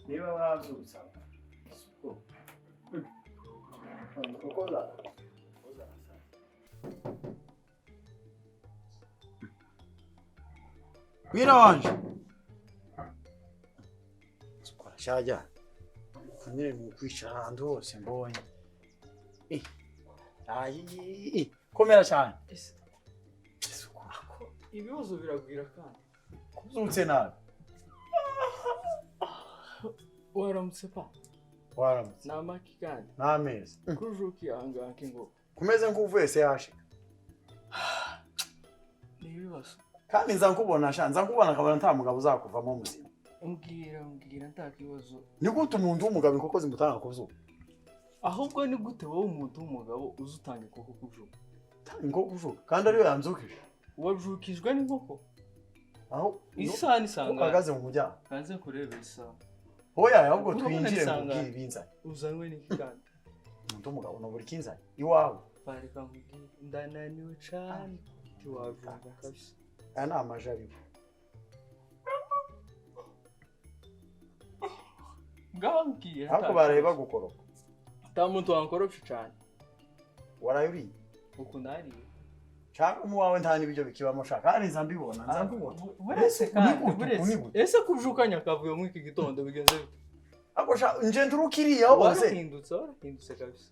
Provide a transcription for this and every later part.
niba wabyutsa kuko za Wira wanje shaja nyine mukwicara ahantu hose mbonye komera cyane ibibazo biragwira kandi kubyutse nabi waramutse pa waramutse namaki kandi nameza kujuki anganke ngo kumeze nk'uvuye se yashika nibibazo kandi nza nkubona sha nza nkubona kabana nta mugabo uzakuvamo muzima umbwira ntakibazo ni gute umuntu w'umugabo inkoko zimutanga kuzuba ahubwo ni gute wowe umuntu w'umugabo uzutanga inkoko kujuka inkoko kujuka kandi ariyo yanzukije wajukijwe n'inkoko aho isaha nisanga uhagaze mu mujyana kanze kureba isaha hoya ahubwo twinjire mu bwibinza uzanywe n'iki kandi umuntu w'umugabo no buri kinzanye iwawe bareka nkubwire ndananiwe cyane tiwajunga kabisa aya ni amajaribo ngambwiye ariko bareba gukoroka nta muntu wankorofye cyane warayuriye uku nariye cyangwa mu wawe nta n'ibyo bikibamo shaka kandi nza mbibona buretse kandi buretse ese kujukanya kavuye mu iki gitondo bigenze bite ako sha nje nturukiriye aho bose warahindutse kabisa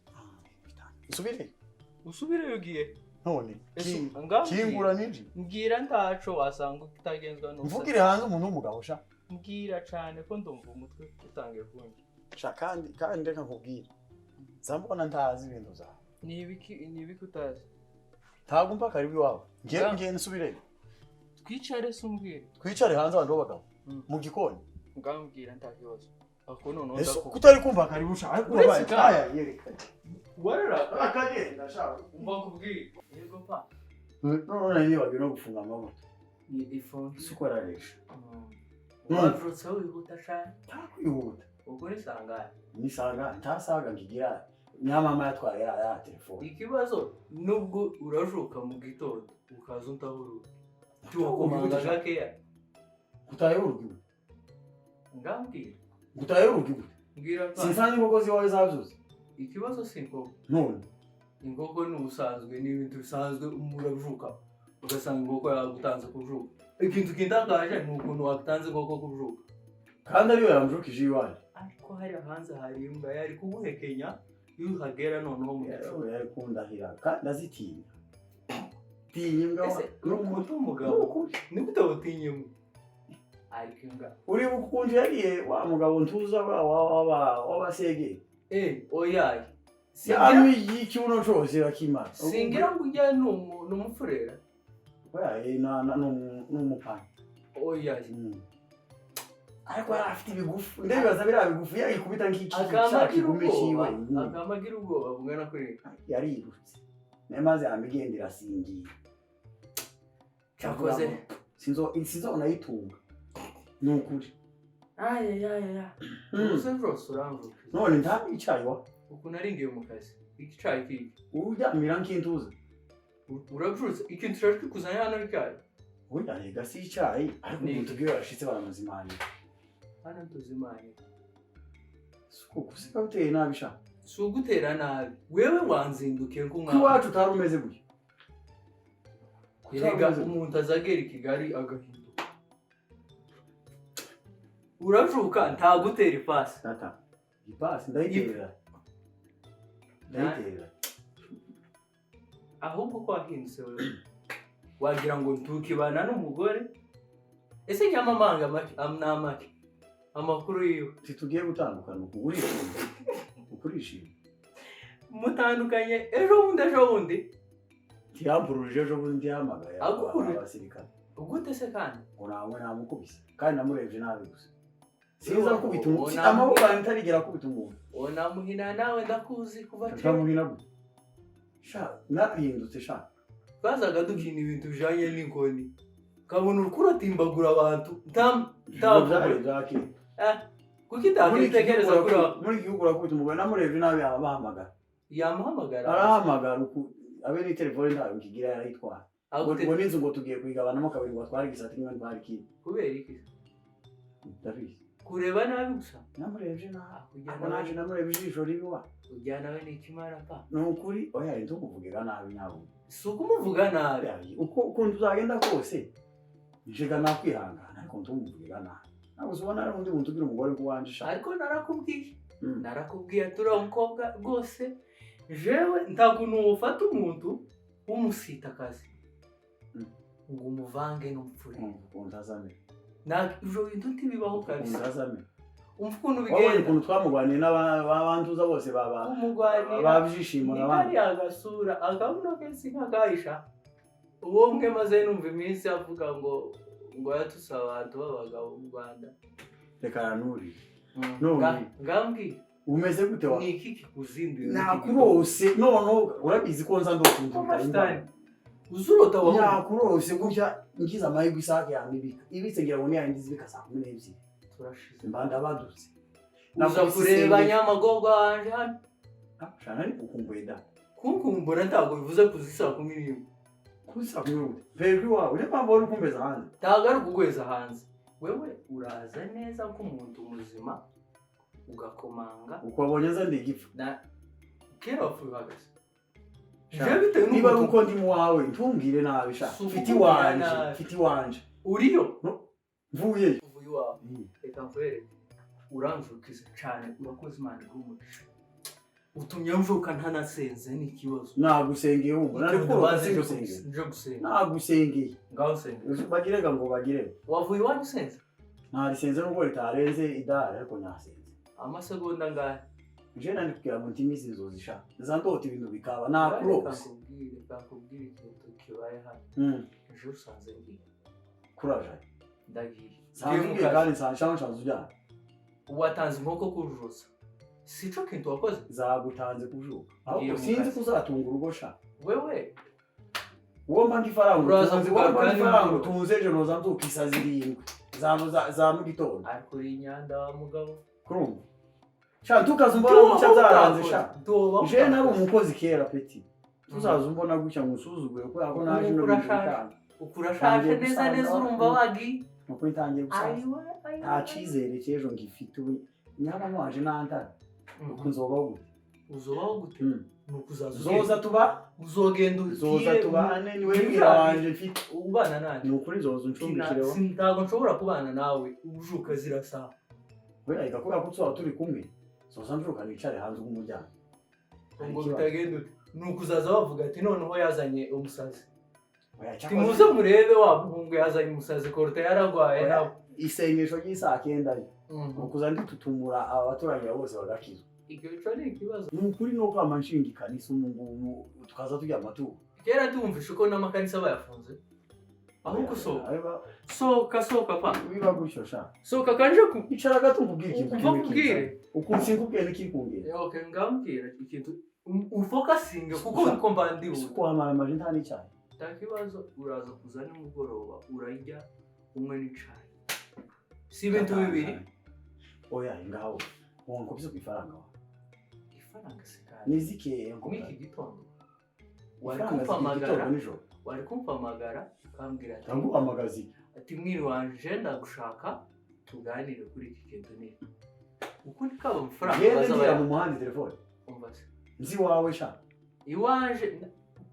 usubire ugiye none ngambwiye kingura ninji mbwira ntaco wasanga utagenzwa no mvugire hanze umuntu w'umugabo sha mbwira cyane ko ndumva umutwe utangiye kunjye sha kandi reka nkubwire zambona ntazi ibintu zawe nibiki utazi ntabwo mpaka ari iwawe ngiye nsubire twicare se umbwire twicare hanze abantu b'abagabo mu gikoni ngambwira ntakibazo ako none ese kutari kumva karibu sha ariko babaye kaya yerekanye warara akagenda sha umva kubwire yego pa none niba bagino gufunga amamoto ni iphone sukora resha wavutse wihuta cyane takwihuta ubwo ni sanga ntasaga ngigira nyamama yatwaye ya telefone ikibazo nubwo urajuka mu gitondo ukaza untahuru tuwakomanga gakeya utaye urugiwe ngambwira utaye urugiwe mbwira sinsanye inkoko ziwawe zazuze ikibazo si inkoko none inkoko ni ubusanzwe ni ibintu bisanzwe urajuka ugasanga inkoko yagutanze kujuka ikintu kintangaje ni ukuntu watanze inkoko kujuka kandi ariyo yamjukije iwawe ariko hari hanze hari imbwa yari kuguhekenya iyo uhagera noneho mu gicuku yari kundahira kandi azitinya tinya imbwa n'umuntu w'umugabo ni gute utinya imbwa ariko imbwa uri bukunje yariye wa mugabo ntuza w'abasege oyaye yami y'ikibuno cose bakimara singira ngo ujya n'umufurera oyaye n'umupani oyaye ariko afite ibigufu ndebibaza biriya bigufu yayikubita nk'ikigumishiwe akamagira ubwoba bungana kuri yarirutse nemaze amigendera singiye cyakoze sinzona yitunga nukuri uze rwose uramvuka none nta icyayi wa uku naringiye mu kazi iki cyayi kiki uryamira nk'intuza urajutse ikintu cyaje kuzana hano icyayi oya rega si icyayi ariko umuntu bwiwe yarashitse baramuzimanya hano tuzimanye kusika uteye nabi sha si ugutera nabi wewe wanzindukiye nk'umwana iwacu utari umeze gutya erega umuntu azagera i Kigali agahinduka urajuka ntagutera ipasi tata ipasi ndayiterera ahubwo ko wahindutse wewe wagira ngo ntukibana n'umugore ese nyamamanga n'amaki amakuru yiwe tugiye gutandukana ukurishima mutandukanye ejo bundi tiyamburuje ejo bundi yamagaye abasirikare ugute se kandi ngo namukubise kandi namurebye nabi gusa siza kubita umuntu amaboko yanjye ntarigera kubita umuntu namuhina nawe ndakuzi kuva tukamuhina gute sha narahindutse sha twazaga dukina ibintu bijanye n'inkoni kabona urukuraatimbagura abantu kuko itakwitekereza kuri muri gihugu urakubita umugore namurebye nabi yabahamagara yamuhamagara arahamagara abe ni telefone ntayo nkigira yarayitwara ngo n'inzu ngo tugiye kuyigabanamo kabiri ngo twari gisati kimwe twari kindi kubera iki ndabizi kureba nabi gusa namurebye nabi ako naje namurebye ijisho ribi wa ujyana we n'ikimara pa nukuri oya ntukuvugira nabi nabo si ukumuvuga nabi ukuntu uzagenda kose njega nakwihangana ariko ntumuvugira nabi ntabwo ubona ari undi muntu ugira umugore ko wanje ariko narakubwiye turiya mukobwa rwose jewe ntabwo nufata umuntu w'umusitakazi ngo umuvange n'umupfure undazame ivyo bintu ntibibaho kabisa undazame umva ukuntu bigenda ukuntu twamugwaniye n'abantuza bose babyishimo n'abandi agasura akabuno kenshi nk'akahisha uwo mwe maze numva iminsi avuga ngo yatusaba abantu b'abagabo mu Rwanda reka ranuri ngambwi umeze gute wa ni iki kikuzinduye nakurose none urabizi ko nza ndokunduka uzurota waho nakurose gutya ngize amahirwe isake yamibika ibitse ngira ngo niyangize bika saa 12 turashize mbanda badutse uza kureba nyamagorwa wanje hano shana ni kukumbweda kunkumbura ntabwo bivuze kuzisa 11 kuzisa 11 vevi wawe uri mpamvu uri kumbeza hanze tagara kugweza hanze wewe uraza neza ko umuntu muzima ugakomanga ukabonye nza ndigipfa na kera wafuye hagase niba uko ndi muwawe ntumbwire nabi sha fiti wanje uriyo mvuye wawe reka mfere uranjukiza cyane urakoze Imana igumugisha utumye mvuka ntanasenze n'ikibazo nagusengeye ubu nje gusenga nagusengeye ngaho senga bagirega ngo bagire wavuye wagusenze ntarisenze nubwo ritarenze idara ariko nasenze amasegonda ngahe je nandi kugira ngo ntimizi nzozisha zandota ibintu bikaba nakurose bakubwira ikintu kibaye hano ejo usanze ngiye kuraje ndagiye sanzwe kandi sanshanza ujya watanze inkoko kujuza sico kintu wakoze zagutanze kujuka aho sinzi kuzatunga urugosha wewe uwo mandi faranga uraza faranga tunze ejo noza nzuka zirindwi za mu gitondo ariko uri inyanda wa mugabo kurumva sha tukaza umbona gucya zaranze sha je nari umukozi kera peti tuzaza umbona gucya ngusuzuguye ko yako naje no gutanga ukurashaje neza urumva wagi nuko itangiye gusaza nta cizere cyejo ngifite ubu nyama mwaje nantara ukunzobaho gute uzobaho gute zoza tuba uzogenda zoza tubane ni wewe mwira wanje mfite ubana nanje nukuri zoza uncumbikireho ntabwo nshobora kubana nawe ubujuka zirasa we igakora ko tuba turi kumwe zoza njuka nicare hanze umujyana ngo bitagenda nukuzaza bavuga ati noneho yazanye umusazi timuze murebe wa muhungu yazanye umusazi korota yaragwaye nabo isengesho ry'isakenda ukuza nditutumura abaturage bose bagakizwa igico ni ikibazo nukuri no kwa manshingi kanisa umuntu tukaza tujya amatu kera tumvishe ko n'amakanisa bayafunze ahubwo soka pa biba gutyo sha soka kanje ku icara gato nkubwire ikintu ukubwire ukunsi nkubwire n'ikikumbire okay ngambwira ikintu ufokasinga kuko uko mbandiwe uko amara maje ntani cyane takibazo uraza kuzana umugoroba urajya umwe n'icayi si ibintu bibiri oya ngaho wonko bizo kwifaranga ifaranga sikari nizike ngo iki gitondo wari kumpamagara kambwira ati tangu amagazi ati mwiri wanje ndagushaka tuganire kuri iki kintu nini ukundi kaba amafaranga baza mu muhanda telefone umbaze nzi wawe sha iwanje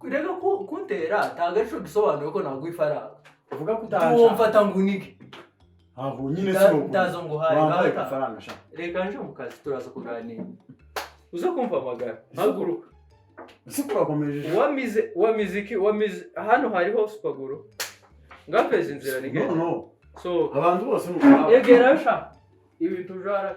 rega kuntera tagarisho gisobanuye ko naguha ifaranga uvuga ko utansha tuwumfata ngunike aho nyine siko ndazo ngo haye ngaho ifaranga sha reka nje mu kazi turaza kuganira uza kumpamagara haguruka siko bakomeje wamize hano hariho supaguru ngapeze inzira nige no so abantu bose yegera sha ibi tujara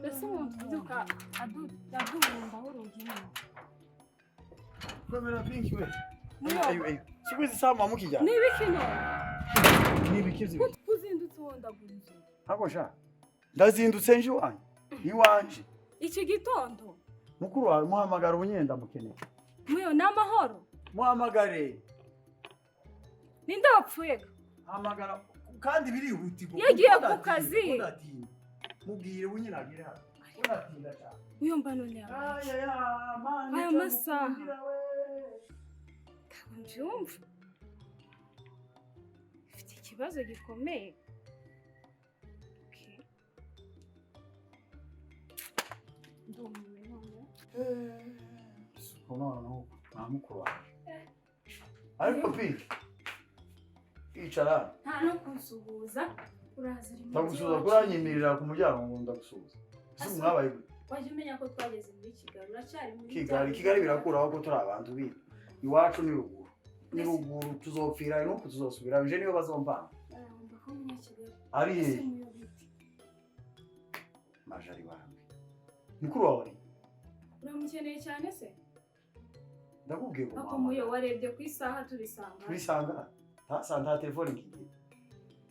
Ese umuntu ubyuka aduhumba urugino. Kamera pinki we. Sikwezi sama mukijya. Nibiki no? Nibiki kuzindutse wondagurizo. Hako sha. Ndazindutse nje wanje. Iwanje. Iki gitondo. Mukuru wawe muhamagara ubunyenda mukeneye. Muyo namahoro. Muhamagare. Ninde wapfuye? Hamagara kandi birihutirwa. Yagiye ku kazi. Mubwire bunyina agire hano. Unatinda cyane. Uyo mba none yabaye. Aya masaha. Mbyumva. Ifite ikibazo gikomeye. Okay. Ndumiwe none. Uno namukuru wawe. Ariko Pete. Icara. Nta no kunsuhuza. Uraza rimwe. Ndagusuhuza kuranyimirira ku muryango ngo ndagusuhuza. Si mwabaye gute? Waje umenya ko twageze muri Kigali. Uracyari muri Kigali birakuraho ko turi abantu bibi. Iwacu ni ruguru. Ni ruguru tuzopfira nuko tuzosubira nje niyo bazompana. Mba ko muri Kigali. Ari he? Majari wangu. Mukuru wawe. Uramukeneye cyane se? Ndakubwiye ko Ako muyo warebye ku isaha turisanga. Turisanga. Nta telefone ngiye.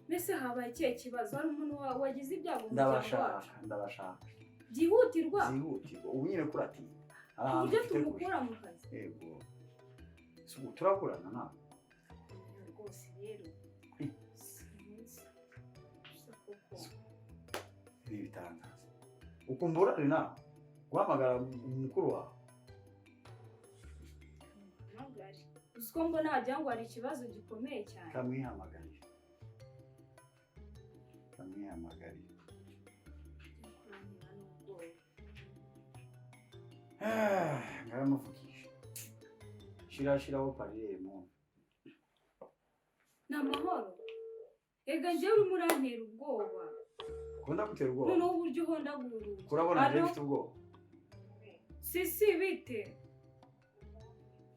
Mbese habaye ikihe kibazo? Hari umuntu wagize ibyago mu muryango wacu? Ndabashaka. Byihutirwa? Ubu nyine kurati. Uburyo tumukura mu kazi? Yego. Subu turakurana na. Rwose rero. Ibi bitangaza. Ukumbura rina. Guhamagara umukuru wawe. Magari. Uziko mbona hajya ngo hari ikibazo gikomeye cyane. Kamwihamagara. Ngaramuvukisha. Shiraho parire mu. Namahoro. Ega nje uri murantera ubwoba. Kunda gutera ubwoba. None uburyo honda guru. Kurabona nje mfite ubwoba. Sisi bite.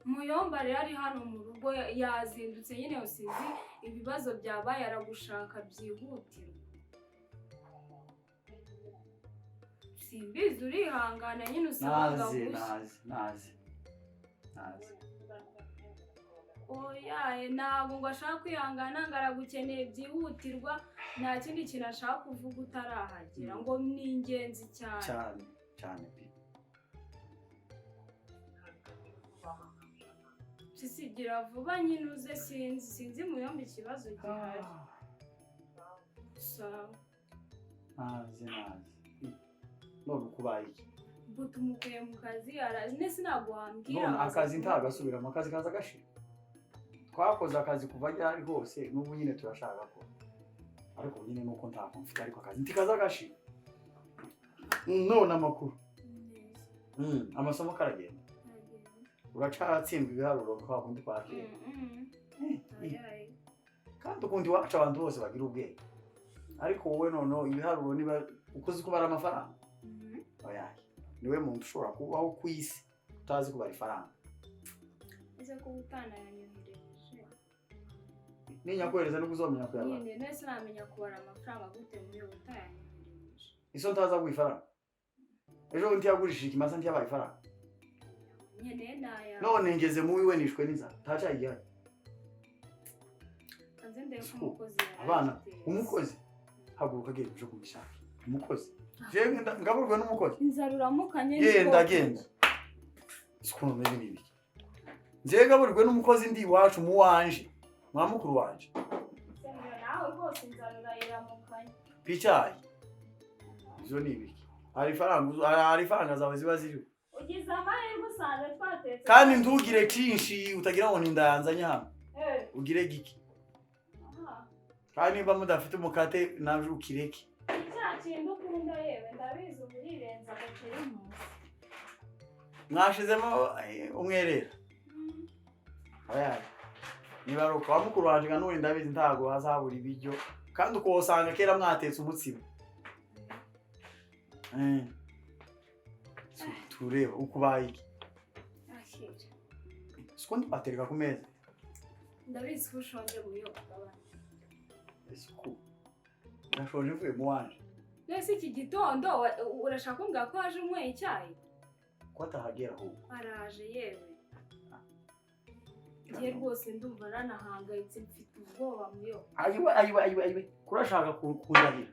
Muyomba rero ari hano mu rugo yazindutse nyine usizi ibibazo byabaye aragushaka byihutirwa. Simbizi urihangana nyine usanga nazi. Oya, ntabwo ngo ashaka kwihangana ngo aragukeneye byihutirwa nta kindi kintu ashaka kuvuga utarahagera ngo ni ingenzi cyane pe. Sisigira vuba nyine uze sinzi muyomba ikibazo gihari. Sawa. Nazi. None kubaye iki? Butumukuye mu kazi araje sinaguhambira. None akazi ntagasubira mu kazi kaza gashira. Twakoze akazi kuva ryari hose n'ubu nyine turashaka ko. Ariko nyine nuko ntako mfite ariko akazi ntikaza gashira. None amakuru. Amasomo karagenda. Uracatsindwa ibiharuro kwa kundi kwakira. Kandi ukundi wacu abantu bose bagira ubwenge. Ariko wowe none ibiharuro niba ukoze kubara amafaranga. Oya. Niwe muntu ushobora kubaho ku isi utazi kubara ifaranga. Ese ko utana yanyohereje. Ninya kohereza no kuzomenya kuyabara. Nyine nese namenya kubara amafaranga gute muri utayanyohereje. Iso ntaza kuyifaranga. Ejo ntiyagurishije ikimasa ntiyabaye ifaranga. Nyene naya. None ngeze mu wiwe nishwe niza. Tacha ijya. Kanze ndeye ku mukozi. Abana, umukozi. Haguruka genda uje kumishaka. Umukozi. Je ngaburwe n'umukozi. Inzaruramukanye Genda. Sikuno meze nibi. Je ngaburwe n'umukozi ndi wacu mu wanje. Mwamukuru wanje. Sengera nawe rwose inzarura iramukanye. Pichayi. Izo nibi. Ari faranga zawe ziba ziri. Ugize amahirwe usanze twatetse. Kandi ntugire cyinshi utagira ngo nindanzanya hano. Ugire giki. Kandi niba mudafite umukate naje ukireke. Kintu ukunda yewe ndabizi uburirenza gakera umuntu. Mwashizemo umwerera. Oya. Niba ruko wamukuru wanje kanuri ndabizi ntago hazabura ibiryo kandi uko usanga kera mwatetse umutsima. Tureba ukubaye iki. Ashije. Sikundi batereka ku meza. Ndabizi ko ushonje buyoba abana. Esiku. Nashonje mvuye mu wanje. Nese iki gitondo urashaka kumbwira ko haje umwe icyayi? Ko atahagera aho. Araje yewe. Ngiye rwose ndumva ranahangayitse mfite ubwoba muyo. Ayiwe. Kurashaka kundahira.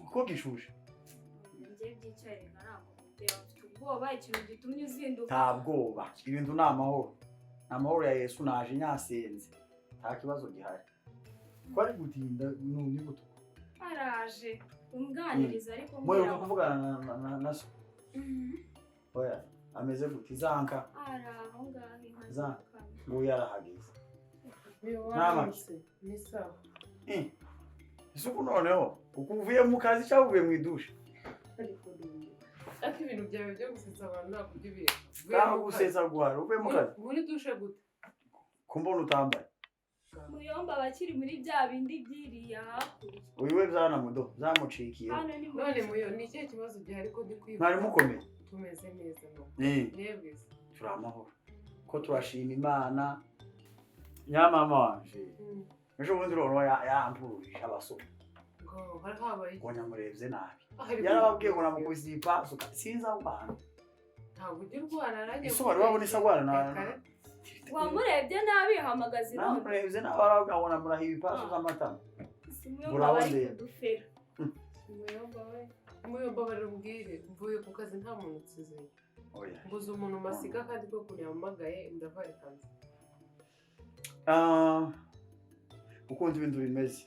Uko gishushe. Ngiye byicyaye nkarango mfite ubwoba ikintu gitumye uzinduka. Nta bwoba. Ibintu ni amahoro. Amahoro ya Yesu naje nyasenze. nta kibazo gihari ko ari gutinda ni guto araje umganiriza ariko mwe uko kuvugana na so oya ameze gute zanka araho ngaho zanka ngo yarahageze Namase ni sawa. isuku noneho uko uvuye mu kazi cyangwa uvuye mu idushe Ariko ibintu byawe byo gusetsa abantu ntabwo ujya ubireka. kaho gusetsa guhara uvuye mu kazi Muri dushe gute? kumbona utambaye muyomba abakiri muri bya bindi byiriya hakurya uyu we byana mudo zamucikiye hano ni None muyo ni ikihe kibazo gihari ko ndi kwiba? mwari mukomeye Tumeze neza no. Mwebwe se. turi amahoro ko turashima imana nyamama wanje ejo bundi rero yampuruje abasoma Ngo hari habaye ngo nyamurebye nabi Ahari yarababwiye ngo namukubise ipasi sinza abantu ntabwo ujya urwara nanjye. iso bari babona isagwara na wamurebye nabi hamagaza inone namurebye nabi arababwira murahiba ipasi z'amatama simuyomba bari kudufera Muyomba barambwire mvuye ku kazi nta muntu utsizeye. oya Mbuze umuntu masiga kandi ko kunyamagaye ndavare kazi. ukunze ibintu bimeze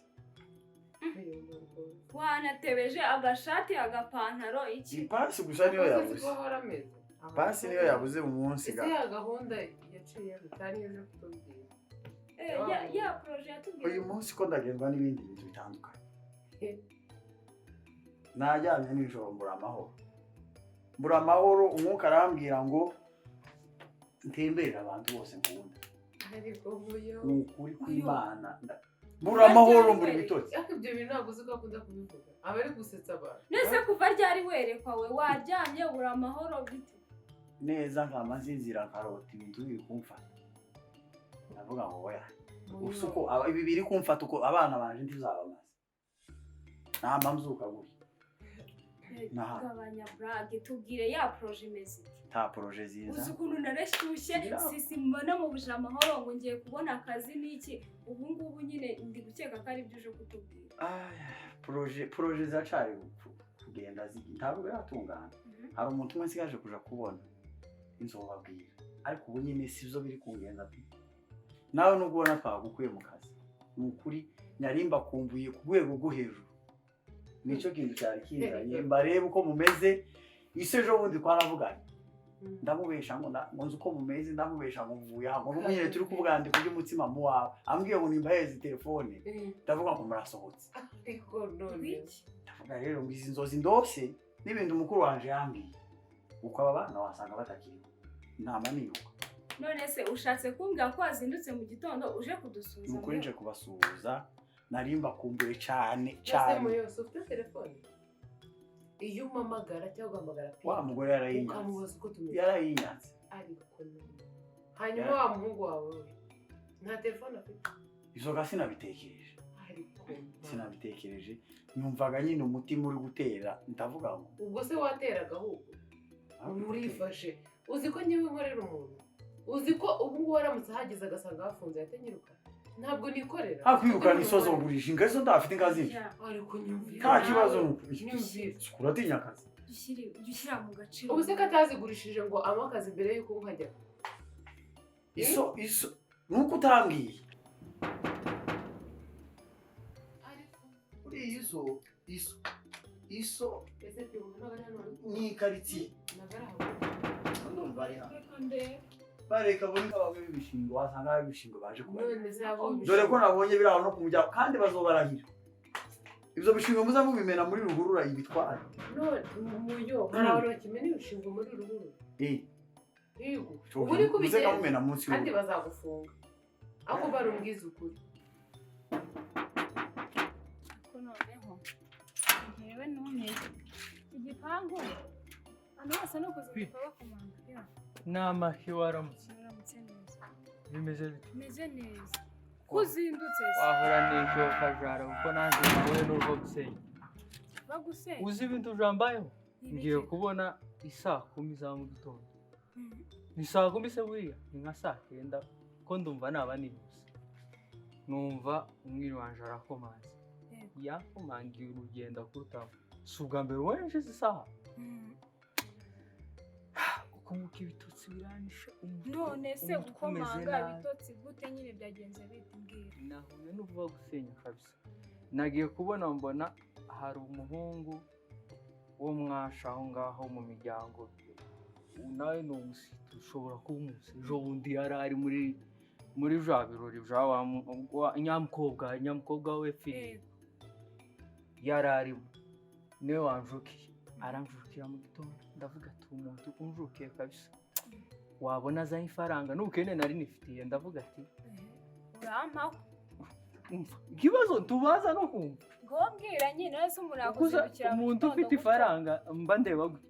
wanatebeje agashati agapantaro iki ipasi gusa niyo yabuze pasi niyo yabuze mu munsi Ese ya gahunda yaciye bitari yo kutubwira. ya projet yatubwiye uyu munsi ko ndagendwa n'ibindi bintu bitandukanye najyanye nijoro mbura amahoro umwuka arambwira ngo ntemberera abantu bose nkunda Ariko muyo ni ukuri kw'Imana mbura amahoro mbura ibitotsi ariko ibyo bintu ntabwo uzi ko akunda kubivuga aba ari gusetsa abantu. nese kuva ryari werekwa we waryamye bura amahoro bite neza nkama nzinzira nkarota ibintu biri kumfata ndavuga ngo oya usuko ibi biri kumfata uko abana banje ntizabamaze nta mzuka gutya gabanya brage tubwire ya projet imeze nta projet ziza uzi ukuntu nareshyushye sisi mbona mu buje amahoro ngo ngiye kubona akazi n'iki ubu ngubu nyine ndi gukeka ko ari byo uje kutubwira projet zacari kugenda zigi ntabwo biratungana hari umuntu umwe nsigaje kuja kubona inzobabwira ariko ubu nyine sivyo biri kungenza pe nawe nubwo ubona twagukuye mu kazi ni ukuri nyarimba kumbuye ku rwego rwo hejuru nico kintu cyari kinzanye mbarebe uko mumeze ise ejo bundi twaravuganye ndamubesha ngo nzi uko mumeze ndamubesha ngo mvuye aho ngo nyine turi kuvugana ndi kurya umutima mu wawe ambwiye ngo nimbaheze telefone ndavuga ngo murasohotse Ariko none ndavuga rero ngo izi nzozi ndose n'ibintu mukuru wanje yambwiye uko aba bana wasanga batakiriho ntama niruka none se ushatse kumbwira ko wazindutse mu gitondo uje kudusuza ni ukuri nje kubasuhuza narimba kumbuye cyane cyane muyo ufite telefone iyo umamagara cyangwa ugamagara wa mugore yarayinyanze ukamubaza uko tumeze yarayinyanze ariko hanyuma wa muhungu wawe nta telefone afite izo ga sinabitekereje ariko sinabitekereje nyumvaga nyine umutima uri gutera ndavuga ngo ubwo se wateraga ahubwo urifashe uzi ko nyewe nkorera umuntu uzi ko ubu ngubu waramutse ahageze agasanga hafunze yatanyiruka ntabwo nikorera hakwirukana isozo ngurisha ingazo ndafite ingazi ariko nyumvira nta kibazo nyumvira uratinya akazi dushyira mu gaciro ubu se ko atazigurishije ngo ampe akazi mbere y'uko nkajya iso nuko utambwiye uriya iso ese byumva ni ikaritsiye nagaraho bareka buri nk'abawe b'ibishingo wasanga ari ibishingo baje kubarira none se abo dore ko nabonye biri aho no kumujya kandi bazobarahira ibyo bishingo muza mubimena muri ruhurura ibitwara none muyo hari abantu bakimena ibishingo muri ruhurura yego ubu uri kubigenza mumena munsi kandi bazagufunga ako barumbwiza ukuri ko noneho ngewe numiye igipangu hano hose no kuzipa bakomanga n'amahi waramutse neza bimeze bite meze neza kuzindutse wahora n'icyo kajara kuko nanjye nahuye n'urwo gusenya bagusenya uzi ibintu ujambayeho ngiye kubona isaa 10 za mu gitondo ni saa 10 se buriya ni nka saa 9 ko ndumva naba nihuse numva umwiri wanje arakomanze yakomangiye urugendo kurutaho si ubwa mbere ubonye isaha ukunguka ibitotsi biranisha none se umutwe umeze gukomanga nabi. ibitotsi gute nyine byagenze bite mbwira. nahuye n'uvuga gusenya kabisa nagiye kubona mbona hari umuhungu wo mwasha aho ngaho mu miryango nawe ni umusiti ushobora kuba umusi ejo bundi yari ari muri bya birori bya nyamukobwa we Philippe yari arimo niwe wanjukiye aranjukira mu gitondo ndavuga ati umuntu unjukiye kabisa wabona azanye ifaranga n'ubukene nari nifitiye ndavuga ati urampaho ikibazo tubaza no kumva ngo mbwira nyine wese umuntu kuza yakuzibukira mu umuntu gitondo ufite gutya. ifaranga mba ndeba gute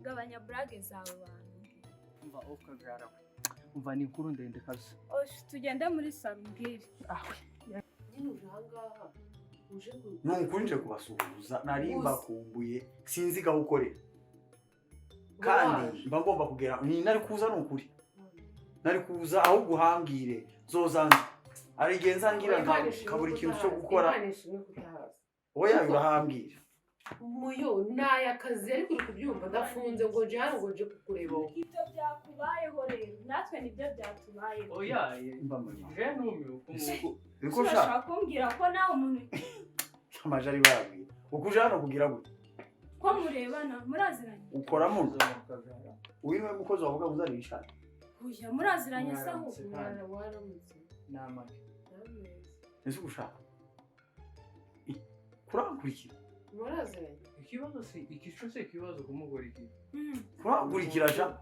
gabanya burage zawe bantu. umva ukabyara umva ni inkuru ndende kabisa Osh tugende muri salo mbwire. nyine uje ahangaha uje ni ukuri nje kubasuhuza nari mbakumbuye sinzi gaho ukorera kandi mba ngomba kugera nari kuza ni ukuri nari kuza aho guhambire zozanze ari igihe nzangira kabura ikintu cyo gukora oya urahambira muyo naya kazi ariko uri kubyumva ndafunze ngo nje hano ngo nje kukureba wowe ibyo byakubayeho rero natwe nibyo byatubayeho. oya mba muri je numiwe niko shaka urashaka kumbwira ko nawe umuntu amaje ari babwira ukuje hano kugira gute ko murebana muraziranye. ukora mu uwiriwe mukozi wavuga uzari ishaka Oya muraziranye se aho waramutse namage ese ugushaka kurankurikira muraziranye ikibazo si ikico se ikibazo kumugora iki kurankurikira sha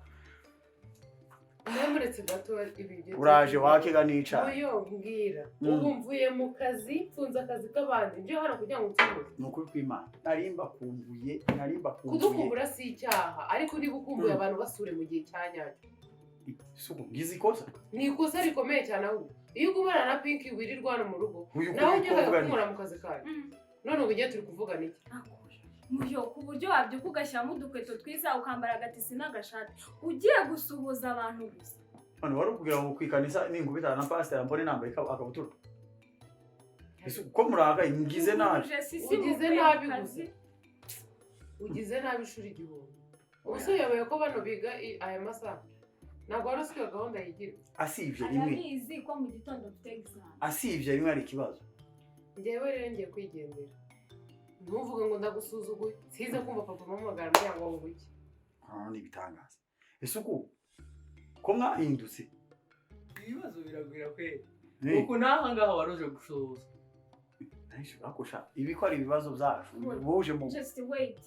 mwemuretse gato ibyo uraje wakega nicara muyo mbwira ubu mvuye mu kazi mfunze akazi k'abandi nje hano kugira ngo nsubize ni ukuri kw'Imana narimba kumbuye kudukumbura si icyaha ariko niba ukumbuye abantu basure mu gihe cya nyacyo suko ngize ikosa ni ikosa rikomeye cyane ahubwo iyo ugumana na Pinky wirirwa hano mu rugo uyu nawe kuri ujya kuvuga kumura mu kazi kawe none ubu ugiye turi kuvugana iki muyo ku buryo wabyuka ugashyiramo udukweto twiza ukambara agatisi n'agashati ugiye gusuhuza abantu gusa. none wari ukugira ngo kwikanisa ningubitana na pastor mbone nambaye akabutura ese uko muraka ngize nabi ugize nabi gusa ugize nabi ishuri igihumbi ubuse uyoboye ko bano biga aya masaha ntabwo wari usigaye gahunda yigira asivye rimwe arabizi ko mu gitondo mfite exam. asivye rimwe ari ikibazo njyewe rero ngiye kwigendera ntuvuge ngo ndagusuzuguye size kumva papa mpamagara mbwira ngo nguke ni ibitangaza ese uko ko mwahindutse ibibazo biragwira kweli uku naha ngaho waruje gushoza nahise bakosha ibi ko ari ibibazo byacu buje mu Just wait.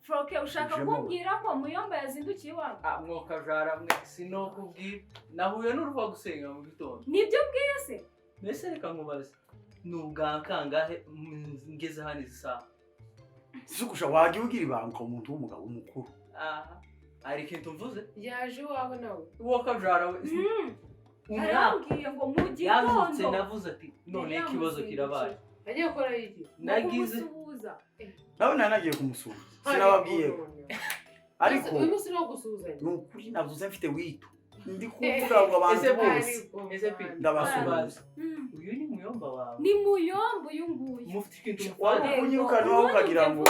Froke ushaka kumbwira ko muyomba yazindukiye iwawe? mwokajara mwe sinokubwira nahuye n'uruva gusenga mu gitondo Nibyo bwiye se? mbese reka nkubaze ni ubwa kangahe ngeze hano izi saha sukusha wagiye ugira ibanga umuntu w'umugabo mukuru hari ikintu mvuze yaje iwawe nawe uwo kabyara we Arambwiye ngo mu yazutse gitondo. navuze ati none ikibazo kirabaye agiye gukora iki nagize nawe nagiye kumusura sinababwiye ariko uyu munsi no gusuhuzanya ni ukuri navuze mfite wito ndi kuvuga ngo abantu bose ndabasuhuza uyu ni muyomba wawe Ni muyomba uyu nguyu. mufite ikintu wari mufana kunyirukana iwawe ukagira ngo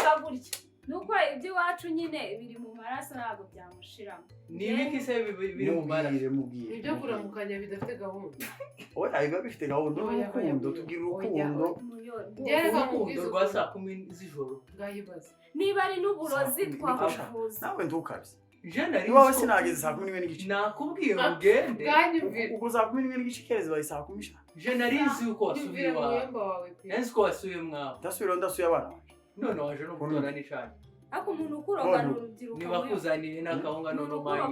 nuko iby'iwacu nyine biri mu maraso ntabwo byamushiramo. ni ibiki se biri mu maraso mubwire ibyo kuramukanya bidafite gahunda oya biba bifite gahunda n'urukundo tugira urukundo urukundo rwa saa 10 z'ijoro bwayibaza Niba ari n'uburozi twakuvuza. nawe ntukabye je nari iwawe sinageze saa 11 n'igice nakubwiye ugende bwanyumvira ubwo saa 11 n'igice kereza bayi saa 10 je nari nzi uko wasubiye yumvira iwawe muyomba wawe pe nzi ko wasubiye mwawe ndasuye abana banje none waje no gutora n'icani Ariko umuntu ukurogana urubyiruko. niba kuzaniye n'akahunga none umaye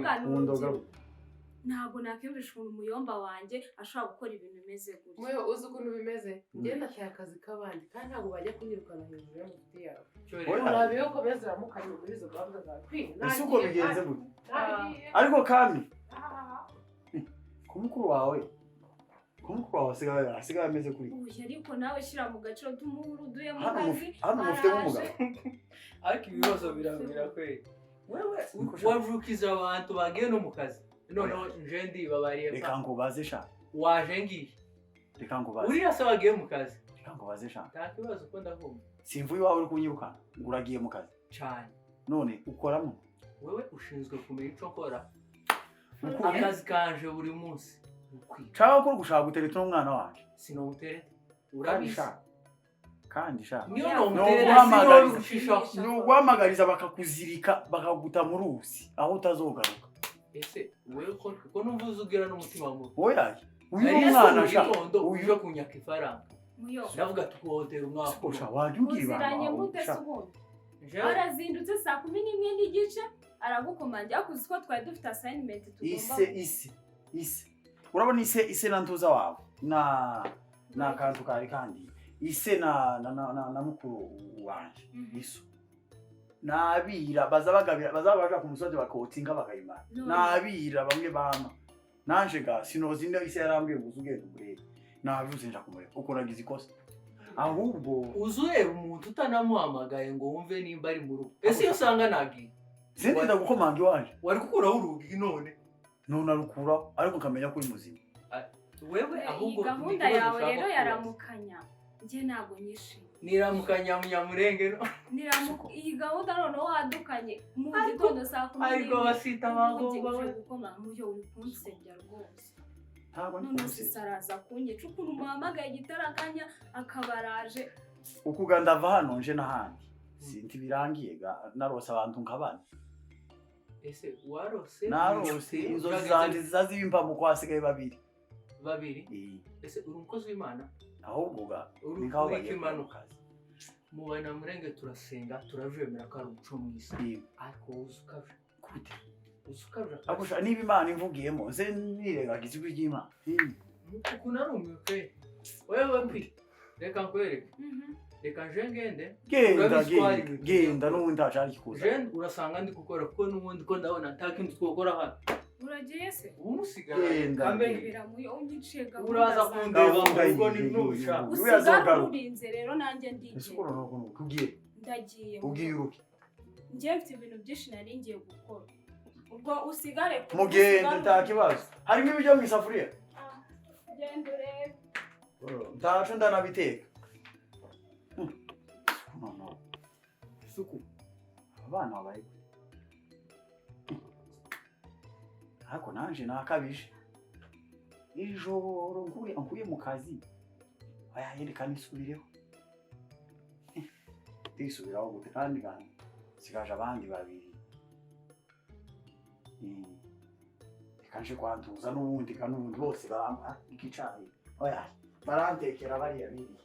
ntabwo nakiyumvisha ukuntu umuyomba wanjye ashobora gukora ibintu bimeze gutya. muyo uzi ukuntu bimeze ngenda ataye akazi k'abandi kandi ntabwo bajya kunyirukana hejuru y'amafuti yawe urabiye ko komeza uramukanye muri izo gahunda zawe ese uko bigenze gute ariko kandi ku mukuru wawe asigaye ameze kuri Uyu ariko nawe shyira mu gaciro tumuruduye mu hano kazi. mufite nk'umugabo ariko ibibazo birabwira kweli wewe wajukiza abantu bagiye no mu kazi noneho nje ndibabariye reka ngo baze sha waje ngiye reka ngo baze uriya se wagiye mu kazi reka ngo baze sha nta kibazo ko ndahumva simvuye iwawe uri kunyirukana ngo uragiye mu kazi cyane none ukoramo wewe ushinzwe kumenya icyo nkora Uko- akazi kanje buri munsi Nshaka ko gushaka gutereta umwana wacu. sinomutere Kandi urabizi sha. Kandi sha. niyo Oya, nomutere guhamagariza. sinobirushishaho Ni uguhamagariza bakakuzirika bakaguta mu ruzi aho utazogaruka. ese wewe ko numva uzugira n'umutima mubi Oya. Uyu Nari mwana yasuye sha. igitondo Uyu uje kunyaka ifaranga muyo ndavuga tukuhotera umwaka sha wajya ugira muziranye ibanga. mute se Sha. ubundi Jewe, arazindutse saa 11 n'igice aragukomangira kuzi ko twari dufite assignment tugomba Ise. Urabona ise na ntuza wawe. Na kantu kari kandi. Ise na mukuru wanje. Iso. Nabira bazabaga ku musozi bakotinga bakayimara. None. Nabira bamwe bama. Nanje ga sinozi inde ise yarambwiye guzugenda umurebe. Nabyuze nja kumureba. Uko nagize ikosa. Ahubwo uzureba umuntu utanamuhamagaye ngo wumve nimba ari mu rugo ese iyo usanga nagiye sindinda gukomanga iwanje. wari gukuraho urugi none None arukura ariko ukamenya ko uri muzima. wewe iyi ahubwo gahunda yawe rero yaramukanya njye ntabwo nyishimiye niramukanya munyamurenge no iyi gahunda noneho wadukanye mu Ariko- gitondo saa 11 ariko basita bagomba we gukoma muyo uri kunsebya rwose Ntabwo none sisaraza kunyica ukuntu muhamagaye igitarakanya akabaraje ukuganda ava hano nje n'ahandi. Sinti birangiye ga narose abantu nkabana. ese warose Narose inzozi zanje zazibimpa mu kwasigaye babiri. babiri Eh, ese uri umukozi w'Imana ahubwo ga uri nikaho uri bagiye ikimanuka mu banyamurenge turasenga turavemera ko ari umuco mwiza ariko uzukaje Gute? uzukaje Akusha niba Imana imvugiyemo nze nirengagiza ijwi ry'Imana. ukuntu ari umwuka wewe mbi reka nkwereke reka nje ngende Genda n'ubundi ntacari kikuza. je urasanga ndi gukora kuko n'ubundi ko ndabona nta kintu twakora hano uragiye se ubu musigara Genda. kambe biramuye unyiciye uraza gahunda kundeba Gahunda ubwo yihe, ni nubishaka yihe. usigara Uyazogaruka. urinze rero nanjye Ese ndigiye uko noneho ukuntu ugiye ndagiye ugiye uruki. njye mfite ibintu byinshi nari ngiye gukora ubwo usigare Mugende nta kibazo. Harimo ibyo mu isafuriya. genda urebe Ntaco ndanabiteka. No. Suku. Abana babaye. Ariko nanje nakabije. Ijoro nkuye mu kazi. Aya yerekana isubireho. Tisubiraho gute kandi kandi. Sigaje abandi babiri. Kanje kwanduza n'ubundi kanubundi bose baramba ikicaye. Oya barantekera bariya biri.